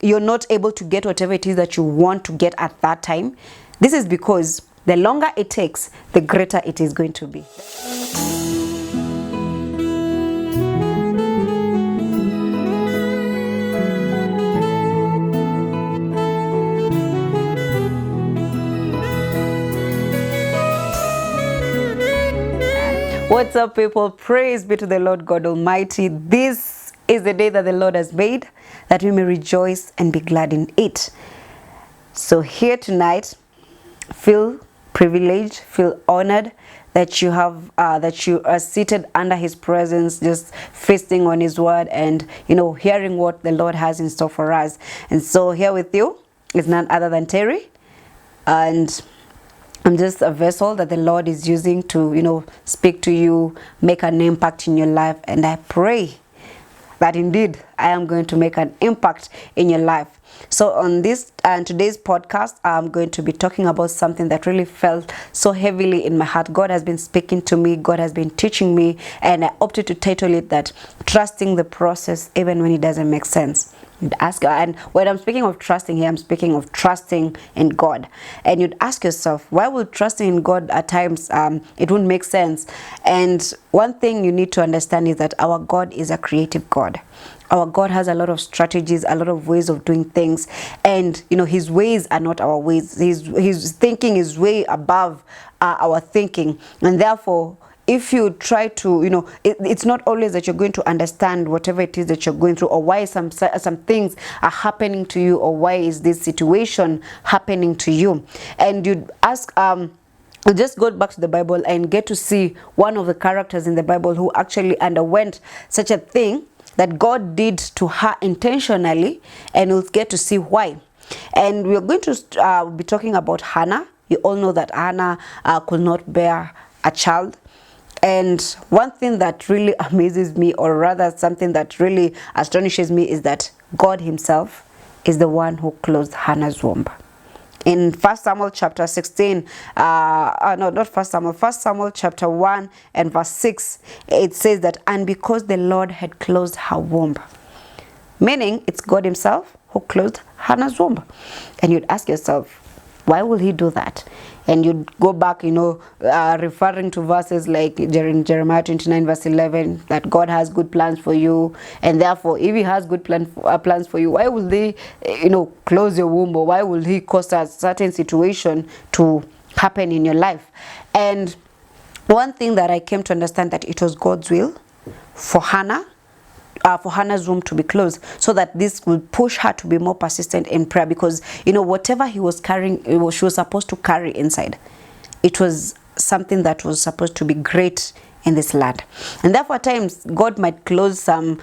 you're not able to get whatever it is that you want to get at that time, this is because the longer it takes, the greater it is going to be. What's up, people? Praise be to the Lord God Almighty. This is the day that the Lord has made, that we may rejoice and be glad in it. So here tonight, feel privileged, feel honored that you have that you are seated under His presence, just feasting on His word and hearing what the Lord has in store for us. And so here with you is none other than Terry, and I'm just a vessel that the Lord is using to, speak to you, make an impact in your life. And I pray that indeed I am going to make an impact in your life. So on this and today's podcast, I'm going to be talking about something that really felt so heavily in my heart. God has been speaking to me. God has been teaching me. And I opted to title it that trusting the process even when it doesn't make sense. You'd ask, and when I'm speaking of trusting here, I'm speaking of trusting in God. And you'd ask yourself, why would trusting in God at times it wouldn't make sense? And one thing you need to understand is that our God is a creative God. Our God has a lot of strategies, a lot of ways of doing things, and His ways are not our ways. His thinking is way above our thinking, and therefore, if you try to, it's not always that you're going to understand whatever it is that you're going through, or why some things are happening to you, or why is this situation happening to you. And you'd ask, just go back to the Bible and get to see one of the characters in the Bible who actually underwent such a thing that God did to her intentionally, and we'll get to see why. And we're going to be talking about Hannah. You all know that Hannah could not bear a child. And one thing that really amazes me, or rather something that really astonishes me, is that God Himself is the one who closed Hannah's womb. In 1 Samuel chapter 16, not 1 Samuel, 1 Samuel chapter 1 and verse 6, it says that, and because the Lord had closed her womb. Meaning, it's God Himself who closed Hannah's womb. And you'd ask yourself, why will He do that? And you'd go back, referring to verses like Jeremiah 29 verse 11, that God has good plans for you. And therefore, if He has good plans for you, why will He, close your womb? Or why will He cause a certain situation to happen in your life? And one thing that I came to understand, that it was God's will for Hannah's womb to be closed, so that this will push her to be more persistent in prayer, because whatever he was carrying, she was supposed to carry inside, it was something that was supposed to be great in this land. And therefore, at times God might close some,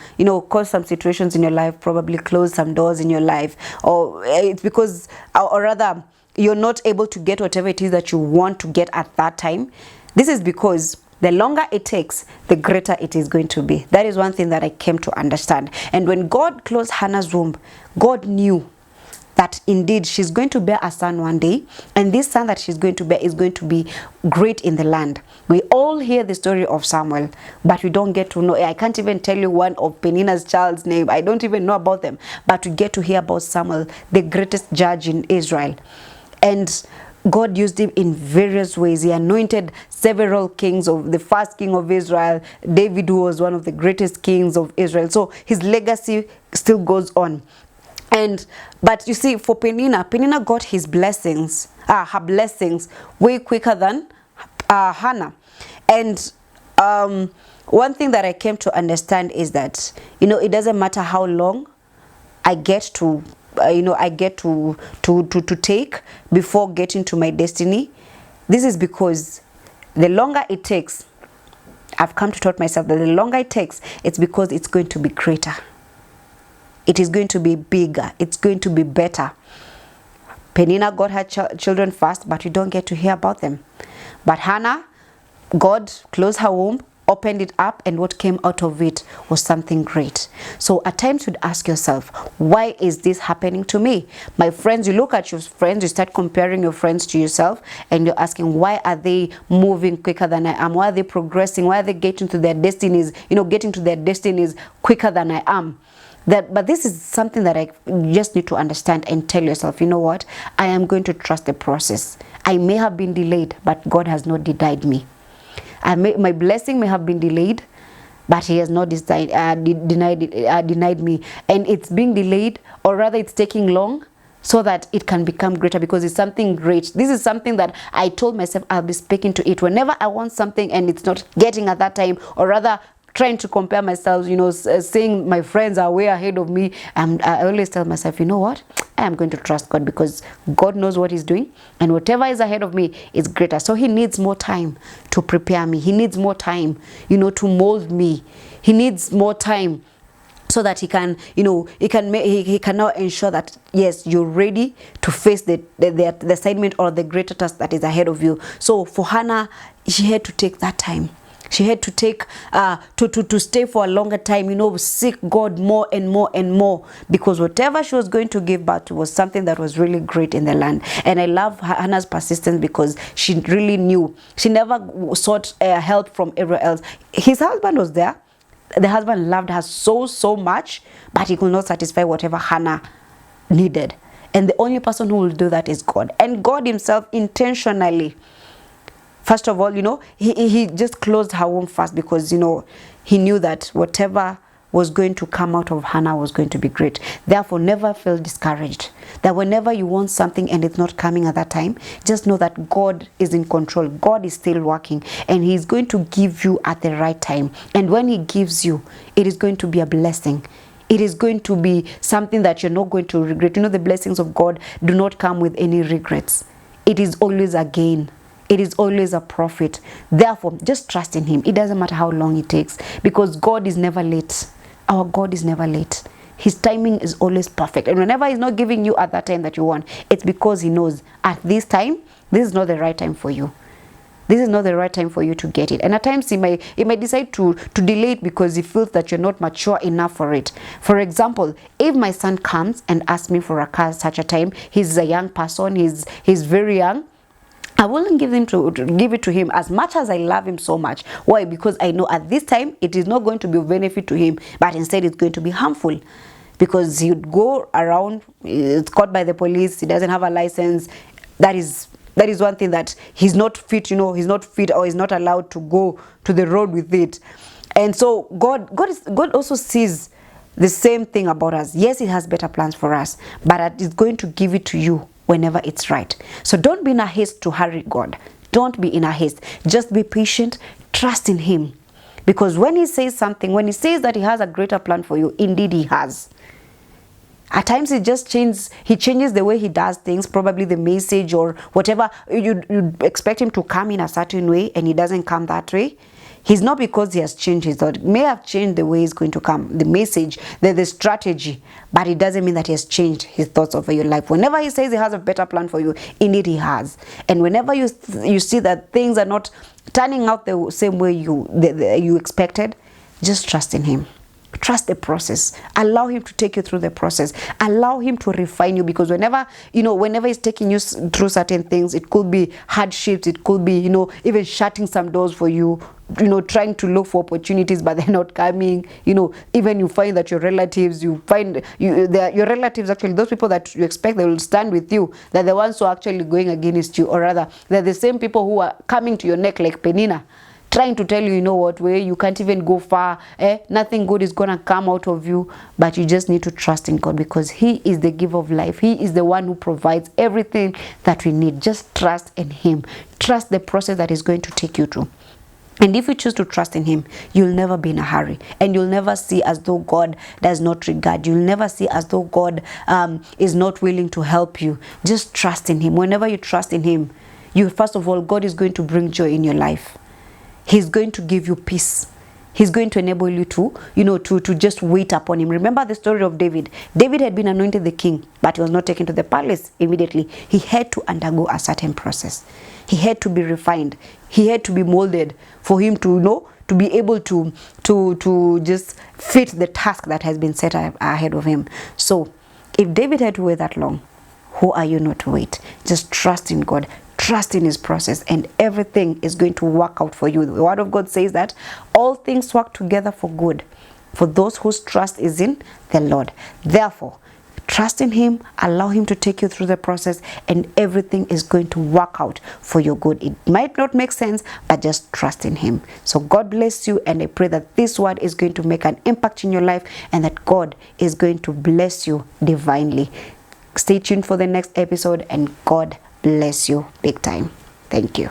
cause some situations in your life, probably close some doors in your life, or it's because, or rather, you're not able to get whatever it is that you want to get at that time. This is because the longer it takes, the greater it is going to be. That is one thing that I came to understand. And when God closed Hannah's womb, God knew that indeed she's going to bear a son one day, and this son that she's going to bear is going to be great in the land. We all hear the story of Samuel, but we don't get to know. I can't even tell you one of Penina's child's name. I don't even know about them. But we get to hear about Samuel, the greatest judge in Israel. And God used him in various ways. He anointed several kings. Of the first king of Israel, David, who was one of the greatest kings of Israel. So his legacy still goes on. But you see, for Penina got his blessings, her blessings, way quicker than Hannah. And one thing that I came to understand is that it doesn't matter how long I get to take before getting to my destiny. This is because the longer it takes, I've come to taught myself that the longer it takes, it's because it's going to be greater. It is going to be bigger. It's going to be better. Penina got her children first, but you don't get to hear about them. But Hannah, God closed her womb, opened it up, and what came out of it was something great. So at times you'd ask yourself, why is this happening to me? My friends, you look at your friends, you start comparing your friends to yourself, and you're asking, why are they moving quicker than I am? Why are they progressing? Why are they getting to their destinies, getting to their destinies quicker than I am? But this is something that I just need to understand and tell yourself, you know what? I am going to trust the process. I may have been delayed, but God has not denied me. My blessing may have been delayed, but he has not denied me. And it's being delayed, or rather it's taking long, so that it can become greater, because it's something great. This is something that I told myself I'll be speaking to it. Whenever I want something and it's not getting at that time, or rather trying to compare myself, you know, saying my friends are way ahead of me, I always tell myself, you know what? I am going to trust God, because God knows what he's doing, and whatever is ahead of me is greater. So he needs more time to prepare me. He needs more time, you know, to mold me. He needs more time so that he can, you know, he can now ensure that, yes, you're ready to face the assignment or the greater task that is ahead of you. So for Hannah, she had to take that time. She had to take to stay for a longer time, you know, seek God more and more and more, because whatever she was going to give birth to was something that was really great in the land. And I love Hannah's persistence, because she really knew. She never sought help from everyone else. His husband was there. The husband loved her so much, but he could not satisfy whatever Hannah needed. And the only person who will do that is God. And God himself intentionally, first of all, you know, he just closed her womb first, because, you know, he knew that whatever was going to come out of Hannah was going to be great. Therefore, never feel discouraged. That whenever you want something and it's not coming at that time, just know that God is in control. God is still working, and he's going to give you at the right time. And when he gives you, it is going to be a blessing. It is going to be something that you're not going to regret. You know, the blessings of God do not come with any regrets. It is always a gain. It is always a profit. Therefore, just trust in him. It doesn't matter how long it takes, because God is never late. Our God is never late. His timing is always perfect. And whenever he's not giving you at that time that you want, it's because he knows at this time, this is not the right time for you. This is not the right time for you to get it. And at times he may decide to delay it because he feels that you're not mature enough for it. For example, if my son comes and asks me for a car at such a time, he's a young person, he's very young, I wouldn't give it to him as much as I love him so much. Why? Because I know at this time it is not going to be of benefit to him, but instead it's going to be harmful, because he would go around, it's caught by the police, he doesn't have a license. That is one thing that he's not fit, you know, he's not fit, or he's not allowed to go to the road with it. And so God also sees the same thing about us. Yes, he has better plans for us, but he's going to give it to you whenever it's right. So don't be in a haste to hurry God. Don't be in a haste. Just be patient. Trust in him. Because when he says something, when he says that he has a greater plan for you, indeed he has. At times he changes the way he does things, probably the message or whatever. You expect him to come in a certain way and he doesn't come that way. He's not because he has changed his thought. He may have changed the way he's going to come, the message, the strategy, but it doesn't mean that he has changed his thoughts over your life. Whenever he says he has a better plan for you, indeed he has. And whenever you see that things are not turning out the same way you expected, just trust in him. Trust the process. Allow him to take you through the process. Allow him to refine you, because whenever he's taking you through certain things, it could be hardships, it could be, even shutting some doors for you, trying to look for opportunities, but they're not coming. Even you find that your relatives, your relatives, actually, those people that you expect they will stand with you, they're the ones who are actually going against you, or rather, they're the same people who are coming to your neck like Penina, trying to tell you, where you can't even go far, nothing good is gonna come out of you. But you just need to trust in God, because he is the giver of life. He is the one who provides everything that we need. Just trust in him. Trust the process that is going to take you through. And if you choose to trust in him, you'll never be in a hurry, and you'll never see as though God does not regard you. You'll never see as though God is not willing to help you. Just trust in him. Whenever you trust in him, first of all, God is going to bring joy in your life. He's going to give you peace. He's going to enable you to just wait upon him. Remember the story of David. David had been anointed the king, but he was not taken to the palace immediately. He had to undergo a certain process. He had to be refined. He had to be molded for him to be able to just fit the task that has been set ahead of him. So if David had to wait that long, who are you not to wait? Just trust in God. Trust in his process, and everything is going to work out for you. The word of God says that all things work together for good for those whose trust is in the Lord. Therefore, trust in him, allow him to take you through the process, and everything is going to work out for your good. It might not make sense, but just trust in him. So God bless you, and I pray that this word is going to make an impact in your life, and that God is going to bless you divinely. Stay tuned for the next episode, and God bless you big time. Thank you.